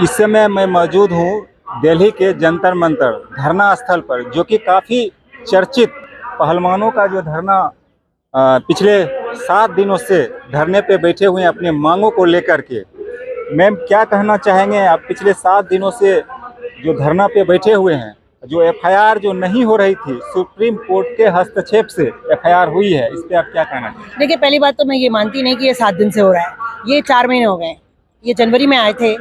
इस समय मैं मौजूद हूँ दिल्ली के जंतर मंतर धरना स्थल पर, जो कि काफ़ी चर्चित पहलवानों का जो धरना पिछले 7 दिनों से धरने पे बैठे हुए हैं अपनी मांगों को लेकर के। मैम, क्या कहना चाहेंगे आप? पिछले 7 दिनों से जो धरना पे बैठे हुए हैं, जो एफआईआर जो नहीं हो रही थी, सुप्रीम कोर्ट के हस्तक्षेप से एफआईआर हुई है, इस पे आप क्या कहना चाहेंगे? देखिए, पहली बात तो मैं ये मानती नहीं कि ये 7 दिन से हो रहा है। ये 4 महीने हो गए। ये जनवरी में आए थे,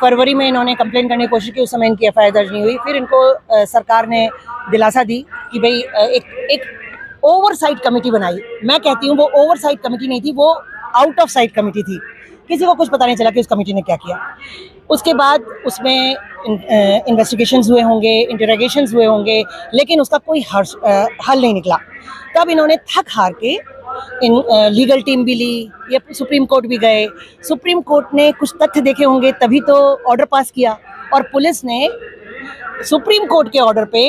फरवरी में इन्होंने कंप्लेन करने की कोशिश की, उस समय इनकी एफआईआर दर्ज नहीं हुई। फिर इनको सरकार ने दिलासा दी कि भाई एक ओवरसाइट कमेटी बनाई। मैं कहती हूँ वो ओवरसाइट कमेटी नहीं थी, वो आउट ऑफ साइट कमेटी थी। किसी को कुछ पता नहीं चला कि उस कमेटी ने क्या किया। उसके बाद उसमें इन्वेस्टिगेशंस हुए होंगे, इंटरोगेशंस हुए होंगे, लेकिन उसका कोई हल नहीं निकला। तब इन्होंने थक हार के लीगल टीम भी ली, ये सुप्रीम कोर्ट भी गए। सुप्रीम कोर्ट ने कुछ तथ्य देखे होंगे तभी तो ऑर्डर पास किया, और पुलिस ने सुप्रीम कोर्ट के ऑर्डर पे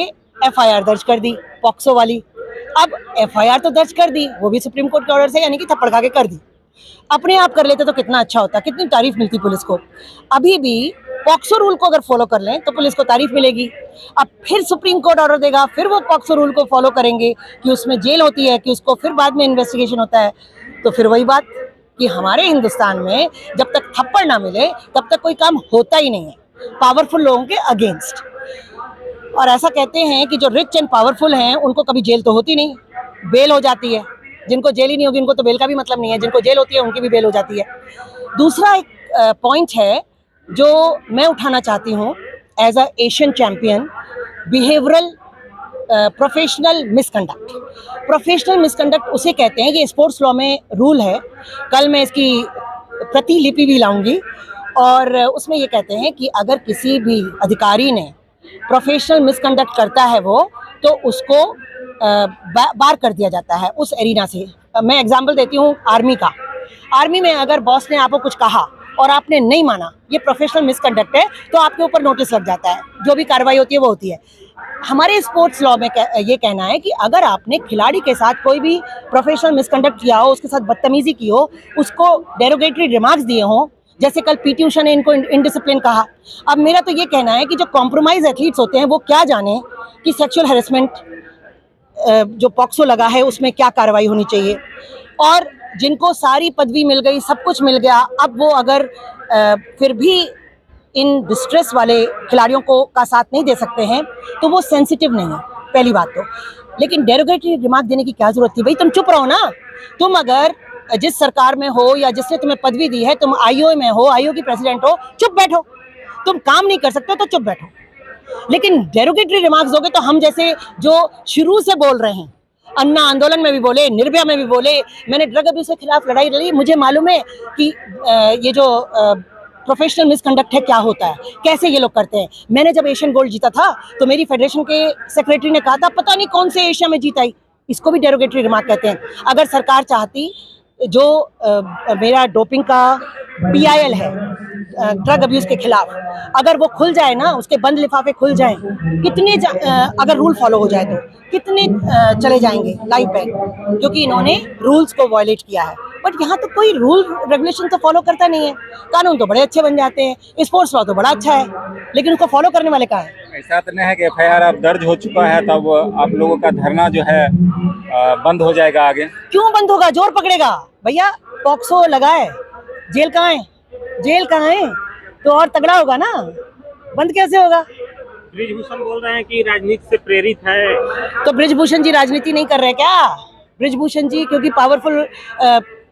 एफआईआर दर्ज कर दी, पॉक्सो वाली। अब एफआईआर तो दर्ज कर दी, वो भी सुप्रीम कोर्ट के ऑर्डर से, यानी कि थप्पड़ खा के कर दी। अपने आप कर लेते तो कितना अच्छा होता, कितनी तारीफ मिलती पुलिस को। अभी भी पॉक्सो रूल को अगर फॉलो कर लें तो पुलिस को तारीफ मिलेगी। अब फिर सुप्रीम कोर्ट ऑर्डर देगा, फिर वो पॉक्सो रूल को फॉलो करेंगे कि उसमें जेल होती है, कि उसको फिर बाद में इन्वेस्टिगेशन होता है। तो फिर वही बात कि हमारे हिंदुस्तान में जब तक थप्पड़ ना मिले तब तक कोई काम होता ही नहीं है पावरफुल लोगों के अगेंस्ट। और ऐसा कहते हैं कि जो रिच एंड पावरफुल हैं उनको कभी जेल तो होती नहीं, बेल हो जाती है। जिनको जेल ही नहीं होगी उनको तो बेल का भी मतलब नहीं है, जिनको जेल होती है उनकी भी बेल हो जाती है। दूसरा एक पॉइंट है जो मैं उठाना चाहती हूँ as a Asian champion, behavioural professional misconduct. Professional misconduct उसे कहते हैं कि स्पोर्ट्स लॉ में रूल है, कल मैं इसकी प्रतिलिपि भी लाऊंगी, और उसमें ये कहते हैं कि अगर किसी भी अधिकारी ने प्रोफेशनल मिसकंडक्ट करता है वो, तो उसको बार कर दिया जाता है उस एरिना से। मैं एग्जांपल देती हूँ आर्मी का। आर्मी में अगर बॉस ने आपको कुछ कहा और आपने नहीं माना, ये प्रोफेशनल मिसकंडक्ट है, तो आपके ऊपर नोटिस लग जाता है, जो भी कार्रवाई होती है वो होती है। हमारे स्पोर्ट्स लॉ में ये कहना है कि अगर आपने खिलाड़ी के साथ कोई भी प्रोफेशनल मिसकंडक्ट किया हो, उसके साथ बदतमीजी की हो, उसको डेरोगेटरी रिमार्क्स दिए हों, जैसे कल पीटी उषा ने इनको इनडिसिप्लिन कहा। अब मेरा तो ये कहना है कि जो कॉम्प्रोमाइज एथलीट्स होते हैं वो क्या जाने कि सेक्सुअल हैरेसमेंट जो पॉक्सो लगा है उसमें क्या कार्रवाई होनी चाहिए। और जिनको सारी पदवी मिल गई, सब कुछ मिल गया, अब वो अगर फिर भी इन डिस्ट्रेस वाले खिलाड़ियों को का साथ नहीं दे सकते हैं तो वो सेंसिटिव नहीं है, पहली बात तो। लेकिन डेरोगेटरी रिमार्क देने की क्या जरूरत थी? भाई तुम चुप रहो ना। तुम अगर जिस सरकार में हो या जिसने तुम्हें पदवी दी है, तुम आईओ में हो, आईओ की प्रेसिडेंट हो, चुप बैठो। तुम काम नहीं कर सकते तो चुप बैठो। लेकिन डेरोगेटरी रिमार्क्स दोगे तो हम जैसे जो शुरू से बोल रहे हैं, अन्ना आंदोलन में भी बोले, निर्भया में भी बोले, मैंने ड्रग अब्यूज के खिलाफ लड़ाई लड़ी, मुझे मालूम है कि ये जो प्रोफेशनल मिसकंडक्ट है क्या होता है, कैसे ये लोग करते हैं। मैंने जब एशियन गोल्ड जीता था तो मेरी फेडरेशन के सेक्रेटरी ने कहा था पता नहीं कौन से एशिया में जीता ही। इसको भी डेरोगेटरी रिमार्क कहते हैं। अगर सरकार चाहती, जो मेरा डोपिंग का PIL है ड्रग अब्यूज के खिलाफ, अगर वो खुल जाए ना, उसके बंद लिफाफे खुल जाए, कितने अगर रूल फॉलो हो जाए तो कितने चले जाएंगे लाइफ पे, क्योंकि इन्होंने रूल्स को वायलेट किया है। बट यहाँ तो कोई रूल रेगुलेशन तो फॉलो करता नहीं है। कानून तो बड़े अच्छे बन जाते हैं, स्पोर्ट्स लॉ तो बड़ा अच्छा है, लेकिन उसको फॉलो करने वाले कहाँ है? ऐसा तो नहीं है कि एफआईआर अब दर्ज हो चुका है तब आप लोगों का धरना जो है बंद हो जाएगा आगे? क्यों बंद होगा? जोर पकड़ेगा भैया। पॉक्सो लगा है, जेल कहाँ है? जेल कहाँ है? तो और तगड़ा होगा ना, बंद कैसे होगा? ब्रिजभूषण बोल रहे हैं कि राजनीति से प्रेरित है। तो ब्रिजभूषण जी राजनीति नहीं कर रहे क्या? ब्रिजभूषण जी क्योंकि पावरफुल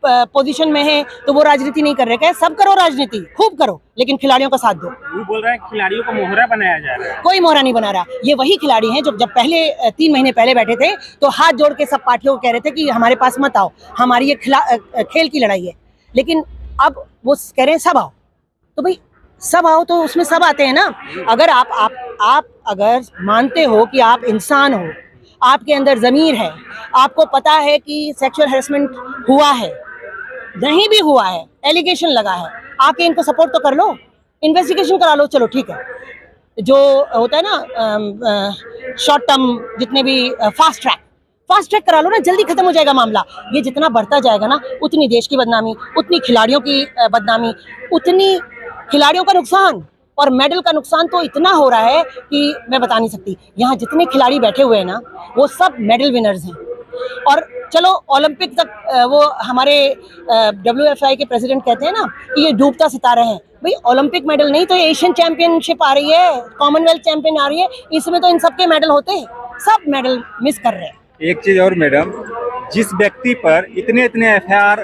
पोजीशन में है तो वो राजनीति नहीं कर रहे क्या? सब करो राजनीति, खूब करो, लेकिन खिलाड़ियों का साथ दो। वो बोल रहे हैं खिलाड़ियों को मोहरा बनाया जा रहा है। कोई मोहरा नहीं बना रहा। ये वही खिलाड़ी हैं जो जब पहले 3 महीने पहले बैठे थे तो हाथ जोड़ के सब पार्टियों को कह रहे थे कि हमारे पास मत आओ, हमारी ये खेल की लड़ाई है। लेकिन अब वो कह रहे हैं सब आओ। तो भाई सब आओ तो उसमें सब आते हैं ना। अगर आप अगर मानते हो कि आप इंसान हो, आपके अंदर ज़मीर है, आपको पता है कि सेक्सुअल हैरेसमेंट हुआ है, नहीं भी हुआ है, एलिगेशन लगा है, आके इनको सपोर्ट तो कर लो, इन्वेस्टिगेशन करा लो, चलो ठीक है। जो होता है ना शॉर्ट टर्म, जितने भी फास्ट ट्रैक करा लो ना, जल्दी खत्म हो जाएगा मामला। ये जितना बढ़ता जाएगा ना, उतनी देश की बदनामी, उतनी खिलाड़ियों की बदनामी, उतनी खिलाड़ियों का नुकसान। और मेडल का नुकसान तो इतना हो रहा है कि मैं बता नहीं सकती। यहाँ जितने खिलाड़ी बैठे हुए हैं ना, वो सब मेडल विनर्स हैं। और चलो ओलंपिक तक वो हमारे WFI के प्रेसिडेंट कहते हैं ना कि ये डूबता सितारा है। भाई ओलंपिक मेडल नहीं तो एशियन चैंपियनशिप आ रही है, कॉमनवेल्थ चैंपियन आ रही है, इसमें तो इन सबके मेडल होते हैं, सब मेडल मिस कर रहे हैं। एक चीज और मैडम, जिस व्यक्ति पर इतने इतने FIR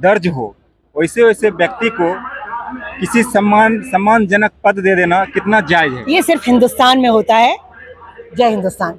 दर्ज हो, वैसे वैसे व्यक्ति को किसी सम्मानजनक पद दे देना कितना जायज है? ये सिर्फ हिंदुस्तान में होता है। जय हिंदुस्तान।